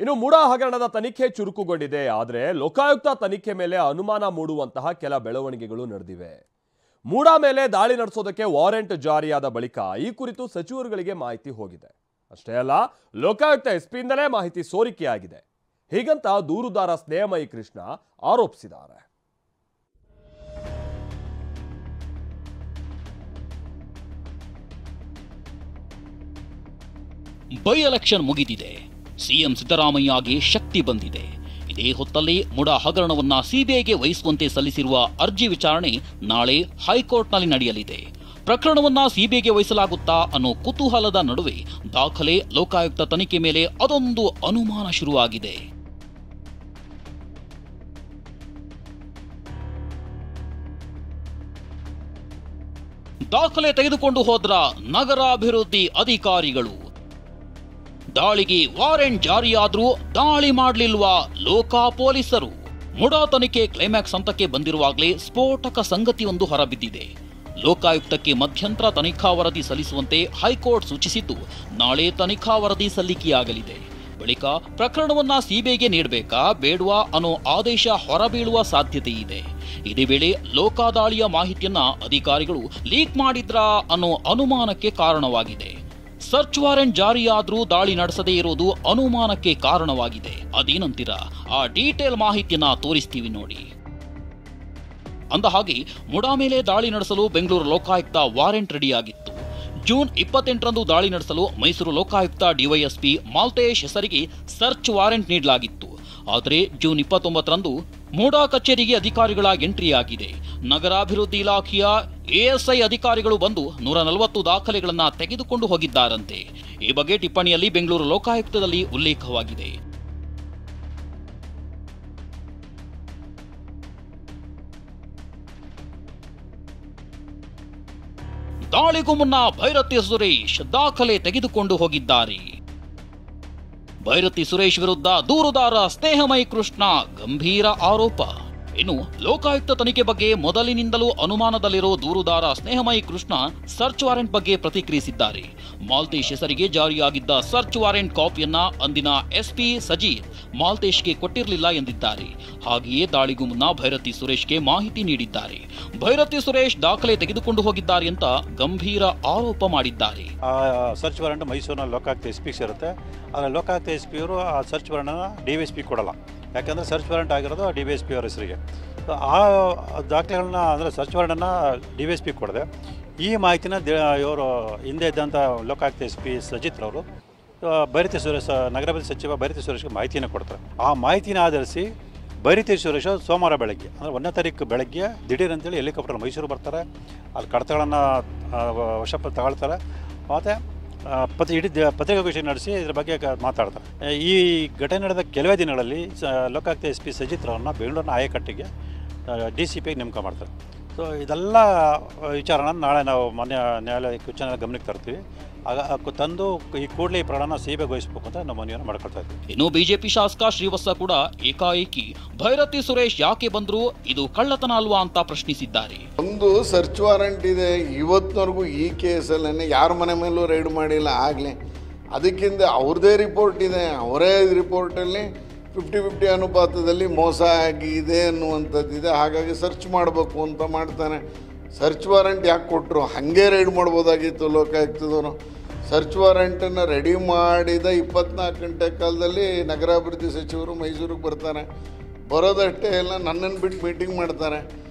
ಇನ್ನು ಮುಡಾ ಹಗರಣದ ತನಿಖೆ ಚುರುಕುಗೊಂಡಿದೆ. ಆದರೆ ಲೋಕಾಯುಕ್ತ ತನಿಖೆ ಮೇಲೆ ಅನುಮಾನ ಮೂಡುವಂತಹ ಕೆಲ ಬೆಳವಣಿಗೆಗಳು ನಡೆದಿವೆ. ಮುಡಾ ಮೇಲೆ ದಾಳಿ ನಡೆಸೋದಕ್ಕೆ ವಾರೆಂಟ್ ಜಾರಿಯಾದ ಬಳಿಕ ಈ ಕುರಿತು ಸಚಿವರುಗಳಿಗೆ ಮಾಹಿತಿ ಹೋಗಿದೆ. ಅಷ್ಟೇ ಅಲ್ಲ, ಲೋಕಾಯುಕ್ತ ಎಸ್ಪಿಯಿಂದಲೇ ಮಾಹಿತಿ ಸೋರಿಕೆಯಾಗಿದೆ. ಹೀಗಂತ ದೂರುದಾರ ಸ್ನೇಹಮಯಿ ಕೃಷ್ಣ ಆರೋಪಿಸಿದ್ದಾರೆ. ಬೈ ಎಲೆಕ್ಷನ್ ಮುಗಿದಿದೆ. ಸಿಎಂ ಸಿದ್ದರಾಮಯ್ಯಗೆ ಶಕ್ತಿ ಬಂದಿದೆ. ಇದೇ ಹೊತ್ತಲ್ಲಿ ಮುಡಾ ಹಗರಣವನ್ನ ಸಿಬಿಐಗೆ ವಹಿಸುವಂತೆ ಸಲ್ಲಿಸಿರುವ ಅರ್ಜಿ ವಿಚಾರಣೆ ನಾಳೆ ಹೈಕೋರ್ಟ್ನಲ್ಲಿ ನಡೆಯಲಿದೆ. ಪ್ರಕರಣವನ್ನ ಸಿಬಿಐಗೆ ವಹಿಸಲಾಗುತ್ತಾ ಅನ್ನೋ ಕುತೂಹಲದ ನಡುವೆ ದಾಖಲೆ ಲೋಕಾಯುಕ್ತ ತನಿಖೆ ಮೇಲೆ ಅದೊಂದು ಅನುಮಾನ ಶುರುವಾಗಿದೆ. ದಾಖಲೆ ತೆಗೆದುಕೊಂಡು ಹೋದ್ರ ನಗರಾಭಿವೃದ್ಧಿ ಅಧಿಕಾರಿಗಳು. ದಾಳಿಗೆ ವಾರೆಂಟ್ ಜಾರಿಯಾದ್ರೂ ದಾಳಿ ಮಾಡಲಿಲ್ವಾ ಲೋಕಾ ಪೊಲೀಸರು? ಮುಡಾ ತನಿಖೆ ಕ್ಲೈಮ್ಯಾಕ್ಸ್ ಹಂತಕ್ಕೆ ಬಂದಿರುವಾಗಲೇ ಸ್ಫೋಟಕ ಸಂಗತಿಯೊಂದು ಹೊರಬಿದ್ದಿದೆ. ಲೋಕಾಯುಕ್ತಕ್ಕೆ ಮಧ್ಯಂತರ ತನಿಖಾ ವರದಿ ಸಲ್ಲಿಸುವಂತೆ ಹೈಕೋರ್ಟ್ ಸೂಚಿಸಿದ್ದು, ನಾಳೆ ತನಿಖಾ ವರದಿ ಸಲ್ಲಿಕೆಯಾಗಲಿದೆ. ಬಳಿಕ ಪ್ರಕರಣವನ್ನ ಸಿಬಿಐಗೆ ನೀಡಬೇಕಾ ಬೇಡವಾ ಅನ್ನೋ ಆದೇಶ ಹೊರಬೀಳುವ ಸಾಧ್ಯತೆ ಇದೆ. ಇದೇ ವೇಳೆ ಲೋಕಾ ದಾಳಿಯ ಮಾಹಿತಿಯನ್ನ ಅಧಿಕಾರಿಗಳು ಲೀಕ್ ಮಾಡಿದ್ರಾ ಅನ್ನೋ ಅನುಮಾನಕ್ಕೆ ಕಾರಣವಾಗಿದೆ. ಸರ್ಚ್ ವಾರೆಂಟ್ ಜಾರಿಯಾದ್ರೂ ದಾಳಿ ನಡೆಸದೇ ಇರೋದು ಅನುಮಾನಕ್ಕೆ ಕಾರಣವಾಗಿದೆ. ಅದೇನಂತೀರಾ? ಆ ಡೀಟೇಲ್ ಮಾಹಿತಿಯನ್ನ ತೋರಿಸ್ತೀವಿ ನೋಡಿ. ಅಂದಹಾಗೆ ಮುಡಾ ಮೇಲೆ ದಾಳಿ ನಡೆಸಲು ಬೆಂಗಳೂರು ಲೋಕಾಯುಕ್ತ ವಾರೆಂಟ್ ರೆಡಿಯಾಗಿತ್ತು. ಜೂನ್ 28ರಂದು ದಾಳಿ ನಡೆಸಲು ಮೈಸೂರು ಲೋಕಾಯುಕ್ತ ಡಿವೈಎಸ್ಪಿ ಮಾಲ್ತೇಶ್ ಹೆಸರಿಗೆ ಸರ್ಚ್ ವಾರೆಂಟ್ ನೀಡಲಾಗಿತ್ತು. ಆದರೆ ಜೂನ್ 29ರಂದು ಮುಡಾ ಕಚೇರಿಗೆ ಅಧಿಕಾರಿಗಳ ಎಂಟ್ರಿ ಆಗಿದೆ. ನಗರಾಭಿವೃದ್ಧಿ ಇಲಾಖೆಯ ಎಎಸ್ಐ ಅಧಿಕಾರಿಗಳು ಬಂದು 140 ದಾಖಲೆಗಳನ್ನು ತೆಗೆದುಕೊಂಡು ಹೋಗಿದ್ದಾರಂತೆ. ಈ ಬಗ್ಗೆ ಟಿಪ್ಪಣಿಯಲ್ಲಿ ಬೆಂಗಳೂರು ಲೋಕಾಯುಕ್ತದಲ್ಲಿ ಉಲ್ಲೇಖವಾಗಿದೆ. ದಾಳಿಗೂ ಮುನ್ನ ಭೈರತಿ ಸುರೇಶ್ ದಾಖಲೆ ತೆಗೆದುಕೊಂಡು ಹೋಗಿದ್ದಾರೆ. ಭೈರತಿ ಸುರೇಶ್ ವಿರುದ್ಧ ದೂರುದಾರ ಸ್ನೇಹಮಯಿ ಕೃಷ್ಣ ಗಂಭೀರ ಆರೋಪ. ಇನ್ನು ಲೋಕಾಯುಕ್ತ ತನಿಖೆ ಬಗ್ಗೆ ಮೊದಲಿನಿಂದಲೂ ಅನುಮಾನದಲ್ಲಿರೋ ದೂರುದಾರ ಸ್ನೇಹಮಯಿ ಕೃಷ್ಣ ಸರ್ಚ್ ವಾರೆಂಟ್ ಬಗ್ಗೆ ಪ್ರತಿಕ್ರಿಯಿಸಿದ್ದಾರೆ. ಮಾಲ್ತೇಶ್ ಹೆಸರಿಗೆ ಜಾರಿಯಾಗಿದ್ದ ಸರ್ಚ್ ವಾರೆಂಟ್ ಕಾಪಿಯನ್ನ ಅಂದಿನ ಎಸ್ಪಿ ಸಜೀರ್ ಮಾಲ್ತೇಶ್ಗೆ ಕೊಟ್ಟಿರಲಿಲ್ಲ ಎಂದಿದ್ದಾರೆ. ಹಾಗೆಯೇ ದಾಳಿಗೂ ಮುನ್ನ ಭೈರತಿ ಸುರೇಶ್ಗೆ ಮಾಹಿತಿ ನೀಡಿದ್ದಾರೆ. ಭೈರತಿ ಸುರೇಶ್ ದಾಖಲೆ ತೆಗೆದುಕೊಂಡು ಹೋಗಿದ್ದಾರೆ ಅಂತ ಗಂಭೀರ ಆರೋಪ ಮಾಡಿದ್ದಾರೆ. ಸರ್ಚ್ ವಾರೆಂಟ್ ಮೈಸೂರಿನ ಲೋಕಾಯುಕ್ತ ಎಸ್ಪಿ ಸೇರುತ್ತೆ. ಆದರೆ ಲೋಕಾಯುಕ್ತ ಎಸ್ಪಿ ಅವರು ಆ ಸರ್ಚ್ ವಾರೆಂಟ್ ಡಿವೈಎಸ್ಪಿ ಕೊಡಲ್ಲ. ಯಾಕಂದರೆ ಸರ್ಚ್ ವಾರೆಂಟ್ ಆಗಿರೋದು ಡಿವೈಎಸ್ಪಿ ಅವರ ಹೆಸರಿಗೆ. ಆ ದಾಖಲೆಗಳನ್ನ ಅಂದರೆ ಸರ್ಚ್ ವಾರೆಂಟನ್ನು ಡಿವೈಎಸ್ಪಿ ಕೊಡದೆ ಈ ಮಾಹಿತಿನ ಇವರು ಹಿಂದೆ ಇದ್ದಂಥ ಲೋಕಾಯುಕ್ತ ಎಸ್ ಪಿ ಸಜಿತ್ ಅವರು ಭೈರತಿ ಸುರೇಶ್ ನಗರಾಭಿವೃದ್ಧಿ ಸಚಿವ ಭೈರತಿ ಸುರೇಶ್ಗೆ ಮಾಹಿತಿಯನ್ನು ಕೊಡ್ತಾರೆ. ಆ ಮಾಹಿತಿನ ಆಧರಿಸಿ ಭೈರತಿ ಸುರೇಶ್ ಸೋಮವಾರ ಬೆಳಗ್ಗೆ ಅಂದರೆ 1ನೇ ತಾರೀಕು ಬೆಳಗ್ಗೆ ದಿಢೀರ್ ಅಂತೇಳಿ ಹೆಲಿಕಾಪ್ಟರ್ ಮೈಸೂರು ಬರ್ತಾರೆ. ಅಲ್ಲಿ ಕಡತಗಳನ್ನು ವಶ ತಗೊಳ್ತಾರೆ. ಮತ್ತು ಇಡೀ ಪತ್ರಿಕಾಗೋಷ್ಠಿ ನಡೆಸಿ ಇದ್ರ ಬಗ್ಗೆ ಮಾತಾಡ್ತಾರೆ. ಈ ಘಟನೆ ನಡೆದ ಕೆಲವೇ ದಿನಗಳಲ್ಲಿ ಲೋಕಾಯುಕ್ತ ಎಸ್ ಪಿ ಸಜಿತ್ ಅವರನ್ನ ಬೆಂಗಳೂರಿನ ಆಯಕಟ್ಟಿಗೆ DCP ನೇಮಕ ಮಾಡ್ತಾರೆ. ಸೊ ಇದೆಲ್ಲ ವಿಚಾರನ ನಾಳೆ ನಾವು ಮಾನ್ಯ ನ್ಯಾಯಾಲಯಕ್ಕೆ ಉಚ್ಚ ನ್ಯಾಯಾಲಯ ಗಮನಕ್ಕೆ ತರ್ತೀವಿ. ಆಗ ತಂದು ಈ ಕೂಡಲೇ ಈ ಪ್ರಕರಣ ಸಿಬಿಐಗೆ ವಹಿಸಬೇಕು ಅಂತ ನಾವು ಮನವಿಯನ್ನು ಮಾಡ್ಕೊಳ್ತಾ ಇದ್ದೀವಿ. ಇನ್ನು ಬಿಜೆಪಿ ಶಾಸಕ ಶ್ರೀವತ್ಸ ಕೂಡ ಏಕಾಏಕಿ ಭೈರತಿ ಸುರೇಶ್ ಯಾಕೆ ಬಂದ್ರು, ಇದು ಕಳ್ಳತನ ಅಲ್ವಾ ಅಂತ ಪ್ರಶ್ನಿಸಿದ್ದಾರೆ. ಒಂದು ಸರ್ಚ್ ವಾರೆಂಟ್ ಇದೆ. ಇವತ್ತಿನವರೆಗೂ ಈ ಕೇಸಲ್ಲೇ ಯಾರ ಮನೆ ಮೇಲೂ ರೈಡ್ ಮಾಡಿಲ್ಲ. ಆಗಲೇ ಅದಕ್ಕಿಂತ ಅವ್ರದ್ದೇ ರಿಪೋರ್ಟ್ ಇದೆ. ಅವರೇ ರಿಪೋರ್ಟಲ್ಲಿ 50-50 ಅನುಪಾತದಲ್ಲಿ ಮೋಸ ಆಗಿದೆ ಅನ್ನುವಂಥದ್ದಿದೆ. ಹಾಗಾಗಿ ಸರ್ಚ್ ಮಾಡಬೇಕು ಅಂತ ಮಾಡ್ತಾನೆ. ಸರ್ಚ್ ವಾರೆಂಟ್ ಯಾಕೆ ಕೊಟ್ಟರು? ಹಾಗೆ ರೈಡ್ ಮಾಡ್ಬೋದಾಗಿತ್ತು ಲೋಕಾಯುಕ್ತದವರು. ಸರ್ಚ್ ವಾರೆಂಟನ್ನು ರೆಡಿ ಮಾಡಿದ 24 ಗಂಟೆ ಕಾಲದಲ್ಲಿ ನಗರಾಭಿವೃದ್ಧಿ ಸಚಿವರು ಮೈಸೂರಿಗೆ ಬರ್ತಾರೆ. ಬರೋದಷ್ಟೇ ಎಲ್ಲ ನನ್ನನ್ನು ಬಿಟ್ಟು ಮೀಟಿಂಗ್ ಮಾಡ್ತಾರೆ.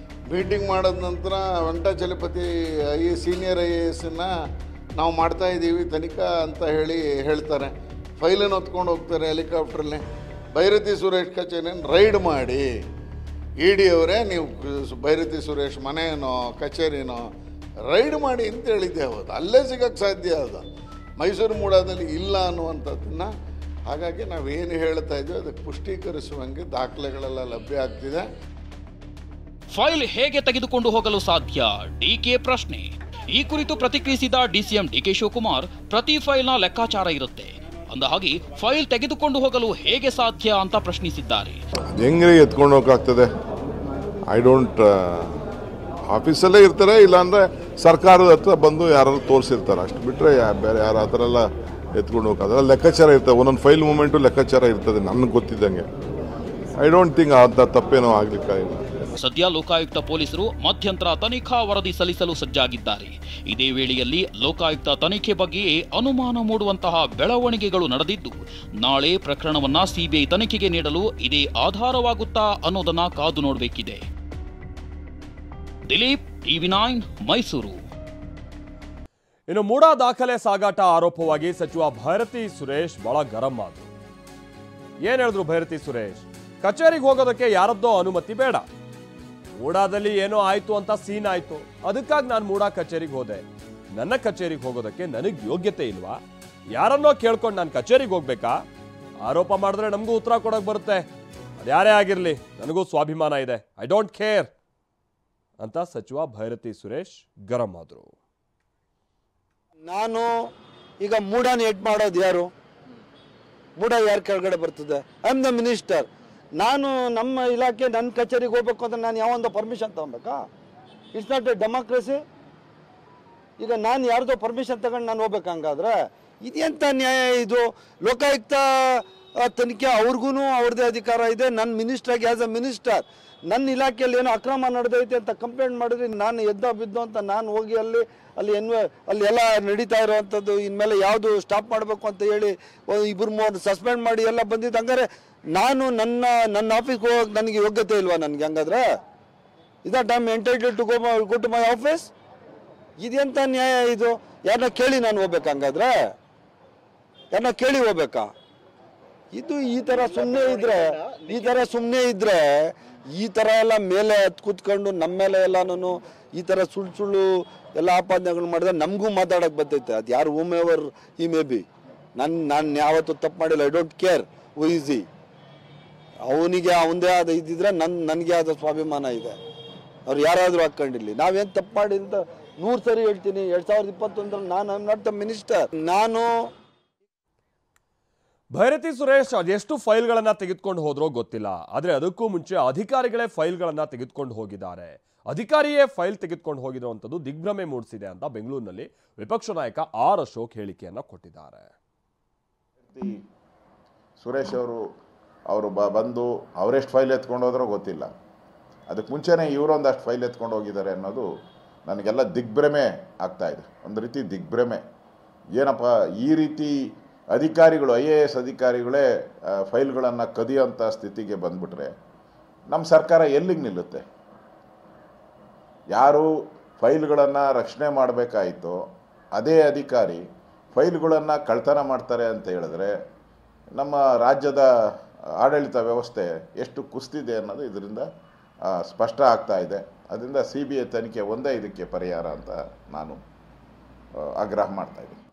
ಮೀಟಿಂಗ್ ಮಾಡಿದ ನಂತರ ವೆಂಕಟಾಚಲಪತಿ ಸೀನಿಯರ್ IAS ನಾವು ಮಾಡ್ತಾಯಿದ್ದೀವಿ ತನಿಖಾ ಅಂತ ಹೇಳ್ತಾರೆ. ಫೈಲನ್ನು ಹೊತ್ಕೊಂಡು ಹೋಗ್ತಾರೆ ಹೆಲಿಕಾಪ್ಟ್ರಲ್ಲಿ. ಭೈರತಿ ಸುರೇಶ್ ಕಚೇರಿಯನ್ನು ರೈಡ್ ಮಾಡಿ ED ಅವರೇ ನೀವು ಭೈರತಿ ಸುರೇಶ್ ಮನೆಯೋ ಕಚೇರಿನೋ ರೈಡ್ ಮಾಡಿ ಅಂತ ಹೇಳಿದ್ದೆ. ಹೌದು, ಅಲ್ಲೇ ಸಿಗೋಕ್ಕೆ ಸಾಧ್ಯ ಅದು. ಮೈಸೂರು ಮೂಡಾದಲ್ಲಿ ಇಲ್ಲ ಅನ್ನುವಂಥದ್ದನ್ನು. ಹಾಗಾಗಿ ನಾವೇನು ಹೇಳ್ತಾ ಇದ್ದೀವಿ ಅದಕ್ಕೆ ಪುಷ್ಟೀಕರಿಸುವಂಗೆ ದಾಖಲೆಗಳೆಲ್ಲ ಲಭ್ಯ ಆಗ್ತಿದೆ. ಫೈಲ್ ಹೇಗೆ ತೆಗೆದುಕೊಂಡು ಹೋಗಲು ಸಾಧ್ಯ? DK ಪ್ರಶ್ನೆ. ಈ ಕುರಿತು ಪ್ರತಿಕ್ರಿಯಿಸಿದ DCM DK ಶಿವಕುಮಾರ್, ಪ್ರತಿ ಫೈಲ್ನ ಲೆಕ್ಕಾಚಾರ ಇರುತ್ತೆ. ಅಂದಹಾಗೆ ಫೈಲ್ ತೆಗೆದುಕೊಂಡು ಹೋಗಲು ಹೇಗೆ ಸಾಧ್ಯ ಅಂತ ಪ್ರಶ್ನಿಸಿದ್ದಾರೆ. ಹೆಂಗೆ ಎತ್ಕೊಂಡು ಹೋಗಕ್ಕಾಗ್ತದೆ? ಐ ಡೋಂಟ್ ಆಫೀಸಲ್ಲೇ ಇರ್ತಾರೆ, ಇಲ್ಲಾಂದರೆ ಸರ್ಕಾರದ ಹತ್ರ ಬಂದು ಯಾರು ತೋರಿಸಿರ್ತಾರೆ. ಅಷ್ಟು ಬಿಟ್ಟರೆ ಬೇರೆ ಯಾರು ಆ ಥರ ಎಲ್ಲ ಎತ್ಕೊಂಡು ಹೋಗೋಕೆ ಅದೆಲ್ಲ ಲೆಕ್ಕಾಚಾರ ಇರ್ತದೆ, ಒಂದೊಂದು ಫೈಲ್ ಮೂಮೆಂಟು ಲೆಕ್ಕಾಚಾರ ಇರ್ತದೆ ನನಗೆ ಗೊತ್ತಿದ್ದಂಗೆ. ಐ ಡೋಂಟ್ ಥಿಂಕ್ ಅಂಥ ತಪ್ಪೇನೋ ಆಗಲಿಕ್ಕಾಗಿಲ್ಲ. ಸದ್ಯ ಲೋಕಾಯುಕ್ತ ಪೊಲೀಸರು ಮಧ್ಯಂತರ ತನಿಖಾ ವರದಿ ಸಲ್ಲಿಸಲು ಸಜ್ಜಾಗಿದ್ದಾರೆ. ಇದೇ ವೇಳೆಯಲ್ಲಿ ಲೋಕಾಯುಕ್ತ ತನಿಖೆ ಬಗ್ಗೆಯೇ ಅನುಮಾನ ಮೂಡುವಂತಹ ಬೆಳವಣಿಗೆಗಳು ನಡೆದಿದ್ದು, ನಾಳೆ ಪ್ರಕರಣವನ್ನ ಸಿಬಿಐ ತನಿಖೆಗೆ ನೀಡಲು ಇದೇ ಆಧಾರವಾಗುತ್ತಾ ಅನ್ನೋದನ್ನ ಕಾದು ನೋಡಬೇಕಿದೆ. ದಿಲೀಪ್, ಟಿವಿ9 ಮೈಸೂರು. ಇನ್ನು ಮೂಡಾ ದಾಖಲೆ ಸಾಗಾಟ ಆರೋಪವಾಗಿ ಸಚಿವ ಭೈರತಿ ಸುರೇಶ್ ಬಹಳ ಗರಂ ಆದ್ರು. ಏನ್ ಹೇಳಿದ್ರು ಭೈರತಿ ಸುರೇಶ್? ಕಚೇರಿಗೆ ಹೋಗೋದಕ್ಕೆ ಯಾರದ್ದೋ ಅನುಮತಿ ಬೇಡ, ಮೂಡಾದಲ್ಲಿ ಏನೋ ಆಯ್ತು ಅಂತ ಸೀನ್ ಆಯ್ತು, ಅದಕ್ಕಾಗಿ ನಾನು ಮೂಡಾ ಕಚೇರಿಗೆ ಹೋದೆ. ನನ್ನ ಕಚೇರಿಗೆ ಹೋಗೋದಕ್ಕೆ ನನಗೆ ಯೋಗ್ಯತೆ ಇಲ್ವಾ? ಯಾರನ್ನೋ ಕೇಳ್ಕೊಂಡು ನಾನು ಕಚೇರಿಗೆ ಹೋಗ್ಬೇಕಾ? ಆರೋಪ ಮಾಡಿದ್ರೆ ನಮಗೂ ಉತ್ತರ ಕೊಡೋಕೆ ಬರುತ್ತೆ. ಅದ್ಯಾರೇ ಆಗಿರಲಿ, ನನಗೂ ಸ್ವಾಭಿಮಾನ ಇದೆ, ಐ ಡೋಂಟ್ ಕೇರ್ ಅಂತ ಸಚಿವ ಭೈರತಿ ಸುರೇಶ್ ಗರಂ ಆದ್ರು. ನಾನು ಈಗ ಮೂಡಾನ ಎಡ್ ಮಾಡೋದು ಯಾರು? ಮೂಡ ಯಾರು ಕೆಳಗಡೆ ಬರ್ತದೆ? I am the minister. ನಾನು ನಮ್ಮ ಇಲಾಖೆ ನನ್ನ ಕಚೇರಿಗೆ ಹೋಗ್ಬೇಕು ಅಂದ್ರೆ ನಾನು ಯಾವೊಂದು ಪರ್ಮಿಷನ್ ತಗೊಬೇಕಾ? It's not a democracy. ಈಗ ನಾನು ಯಾರ್ದೋ ಪರ್ಮಿಷನ್ ತಗೊಂಡು ನಾನು ಹೋಗ್ಬೇಕು? ಹಂಗಾದ್ರೆ ಇದೆಂಥ ನ್ಯಾಯ ಇದು? ಲೋಕಾಯುಕ್ತ ತನಿಖೆ ಅವ್ರಿಗೂ ಅವ್ರದ್ದೇ ಅಧಿಕಾರ ಇದೆ. ನನ್ನ ಮಿನಿಸ್ಟ್ರಾಗಿ ಆ್ಯಸ್ ಅ ಮಿನಿಸ್ಟರ್ ನನ್ನ ಇಲಾಖೆಯಲ್ಲಿ ಏನೋ ಅಕ್ರಮ ನಡೆದೈತೆ ಅಂತ ಕಂಪ್ಲೇಂಟ್ ಮಾಡಿದ್ರೆ ನಾನು ಎದ್ದ ಬಿದ್ದು ಅಂತ ನಾನು ಹೋಗಿ ಅಲ್ಲಿ ಎಲ್ಲ ನಡೀತಾ ಇರೋವಂಥದ್ದು ಇನ್ಮೇಲೆ ಯಾವುದು ಸ್ಟಾಪ್ ಮಾಡಬೇಕು ಅಂತ ಹೇಳಿ 2-3 ಸಸ್ಪೆಂಡ್ ಮಾಡಿ ಎಲ್ಲ ಬಂದಿದ್ದು. ಹಂಗಾರೆ ನಾನು ನನ್ನ ಆಫೀಸ್ಗೆ ಹೋಗೋಕೆ ನನಗೆ ಯೋಗ್ಯತೆ ಇಲ್ವಾ? ನನಗೆ ಹಂಗಾದ್ರೆ ಇದಟ್ I am entitled to go to my office? ಇದೆಂಥ ನ್ಯಾಯ ಇದು? ಯಾರನ್ನ ಕೇಳಿ ನಾನು ಹೋಗ್ಬೇಕಾ? ಹಂಗಾದ್ರೆ ಯಾರನ್ನ ಕೇಳಿ ಹೋಗ್ಬೇಕಾ? ಇದು ಈ ಥರ ಸುಮ್ಮನೆ ಇದ್ರೆ ಈ ಥರ ಎಲ್ಲ ಮೇಲೆ ಕೂತ್ಕೊಂಡು ನಮ್ಮ ಮೇಲೆ ಎಲ್ಲನೂ ಈ ಥರ ಸುಳ್ಳು ಎಲ್ಲ ಆಪಾದನೆಗಳು ಮಾಡಿದ್ರೆ ನಮಗೂ ಮಾತಾಡೋಕೆ ಬರ್ತೈತೆ. ಅದು ಯಾರು ಹೂಮ್ ಎವರ್ ಈ ಮೇ ಬಿ. ನಾನು ಯಾವತ್ತೂ ತಪ್ಪು ಮಾಡಿಲ್ಲ. I don't care who is he. ಅವನಿಗೆ ಅವಂದೇ ಆದ ಇದ್ದಿದ್ರೆ ನನಗೆ ಆದ ಸ್ವಾಭಿಮಾನ ಇದೆ. ಅವ್ರು ಯಾರಾದರೂ ಹಾಕ್ಕೊಂಡಿರಲಿ, ನಾವೇನು ತಪ್ಪು ಮಾಡಿ ಅಂತ 100 ಸರಿ ಹೇಳ್ತೀನಿ. 2021 ನಾನು I am not the minister. ನಾನು ಭೈರತಿ ಸುರೇಶ್ ಅದೆಷ್ಟು ಫೈಲ್ಗಳನ್ನ ತೆಗೆದುಕೊಂಡು ಹೋದ್ರೋ ಗೊತ್ತಿಲ್ಲ, ಆದ್ರೆ ಅದಕ್ಕೂ ಮುಂಚೆ ಅಧಿಕಾರಿಗಳೇ ಫೈಲ್ಗಳನ್ನ ತೆಗೆದುಕೊಂಡು ಹೋಗಿದ್ದಾರೆ. ಅಧಿಕಾರಿಯೇ ಫೈಲ್ ತೆಗೆದುಕೊಂಡು ಹೋಗಿರುವಂಥದ್ದು ದಿಗ್ಭ್ರಮೆ ಮೂಡಿಸಿದೆ ಅಂತ ಬೆಂಗಳೂರಿನಲ್ಲಿ ವಿಪಕ್ಷ ನಾಯಕ ಆರ್ ಅಶೋಕ್ ಹೇಳಿಕೆಯನ್ನ ಕೊಟ್ಟಿದ್ದಾರೆ. ಸುರೇಶ್ ಅವರು ಬಂದು ಅವರೆಷ್ಟು ಫೈಲ್ ಎತ್ಕೊಂಡು ಹೋದ್ರೋ ಗೊತ್ತಿಲ್ಲ, ಅದಕ್ಕೆ ಮುಂಚೆನೇ ಇವರೊಂದಷ್ಟು ಫೈಲ್ ಎತ್ಕೊಂಡು ಹೋಗಿದ್ದಾರೆ ಅನ್ನೋದು ನನಗೆಲ್ಲ ದಿಗ್ಭ್ರಮೆ ಆಗ್ತಾ ಇದೆ. ಒಂದು ರೀತಿ ದಿಗ್ಭ್ರಮೆ. ಏನಪ್ಪ ಈ ರೀತಿ ಅಧಿಕಾರಿಗಳು, IAS ಅಧಿಕಾರಿಗಳೇ ಫೈಲ್ಗಳನ್ನು ಕದಿಯೋಂಥ ಸ್ಥಿತಿಗೆ ಬಂದ್ಬಿಟ್ರೆ ನಮ್ಮ ಸರ್ಕಾರ ಎಲ್ಲಿಗೆ ನಿಲ್ಲುತ್ತೆ? ಯಾರು ಫೈಲ್ಗಳನ್ನು ರಕ್ಷಣೆ ಮಾಡಬೇಕಾಯಿತು ಅದೇ ಅಧಿಕಾರಿ ಫೈಲ್ಗಳನ್ನು ಕಳ್ತನ ಮಾಡ್ತಾರೆ ಅಂತ ಹೇಳಿದ್ರೆ ನಮ್ಮ ರಾಜ್ಯದ ಆಡಳಿತ ವ್ಯವಸ್ಥೆ ಎಷ್ಟು ಕುಸಿದಿದೆ ಅನ್ನೋದು ಇದರಿಂದ ಸ್ಪಷ್ಟ ಆಗ್ತಾ ಇದೆ. ಅದರಿಂದ CBI ತನಿಖೆ ಒಂದೇ ಇದಕ್ಕೆ ಪರಿಹಾರ ಅಂತ ನಾನು ಆಗ್ರಹ ಮಾಡ್ತಾ ಇದ್ದೀನಿ.